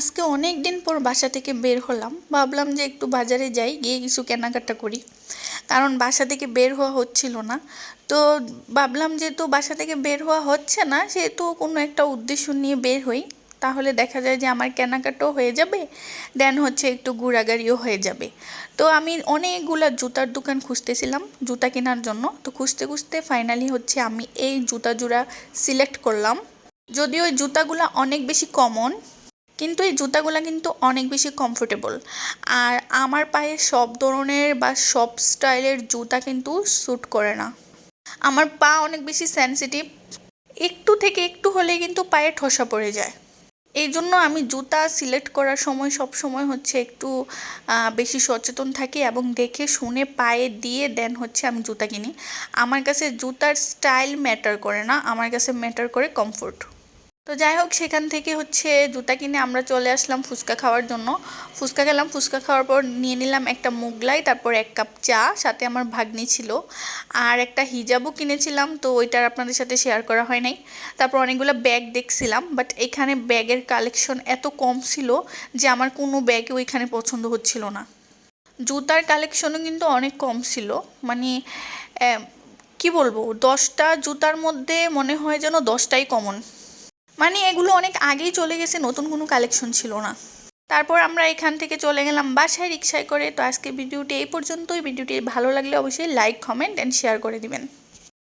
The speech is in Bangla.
আজকে অনেক দিন পর বাসা থেকে বের হলাম, ভাবলাম যে একটু বাজারে যাই, গিয়ে কিছু কেনাকাটা করি। কারণ বাসা থেকে বের হওয়া হচ্ছিল না। তো ভাবলাম যেহেতু বাসা থেকে বের হওয়া হচ্ছে না, সেহেতু কোনো একটা উদ্দেশ্য নিয়ে বের হই। তাহলে দেখা যায় যে আমার কেনাকাটাও হয়ে যাবে, দেন হচ্ছে একটু ঘোরাঘুরিও হয়ে যাবে। তো আমি অনেকগুলা জুতার দোকান খুঁজতেছিলাম জুতা কেনার জন্য। তো খুঁজতে খুঁজতে ফাইনালি হচ্ছে আমি এই জুতা জোড়া সিলেক্ট করলাম। যদিও এই জুতাগুলা অনেক বেশি কমন, কিন্তু এই জুতাগুলো কিন্তু অনেক বেশি কমফোর্টেবল। আর আমার পায়ে সব ধরনের বা সব স্টাইলের জুতা কিন্তু স্যুট করে না। আমার পা অনেক বেশি সেনসিটিভ, একটু থেকে একটু হলেই কিন্তু পায়ে ঠসা পড়ে যায়। এই জন্য আমি জুতা সিলেক্ট করার সময় সব সময় হচ্ছে একটু বেশি সচেতন থাকি এবং দেখে শুনে পায়ে দিয়ে দেন হচ্ছে আমি জুতা কিনি। আমার কাছে জুতার স্টাইল ম্যাটার করে না, আমার কাছে ম্যাটার করে কমফোর্ট। তো যাই হোক, সেখান থেকে হচ্ছে জুতা কিনে আমরা চলে আসলাম ফুচকা খাওয়ার জন্য। ফুচকা খেলাম, ফুচকা খাওয়ার পর নিয়ে নিলাম একটা মুগলাই, তারপর 1 কাপ চা, সাথে আমার ভাগ্নি ছিল। আর একটা হিজাবও কিনেছিলাম, তো ওইটার আপনাদের সাথে শেয়ার করা হয় নাই। তারপর অনেকগুলো ব্যাগ দেখছিলাম, বাট এখানে ব্যাগের কালেকশন এত কম ছিল যে আমার কোনো ব্যাগই ওইখানে পছন্দ হচ্ছিল না। জুতার কালেকশনও কিন্তু অনেক কম ছিল। মানে কি বলবো, 10টা জুতার মধ্যে মনে হয় যেন 10টাই কমন। মানে এগুলো অনেক আগেই চলে গেছে, নতুন কোনো কালেকশন ছিল না। তারপর আমরা এখান থেকে চলে গেলাম বাসায় রিক্সায় করে। তো আজকে ভিডিওটি এই পর্যন্তই। ভিডিওটি ভালো লাগলে অবশ্যই লাইক, কমেন্ট অ্যান্ড শেয়ার করে দিবেন।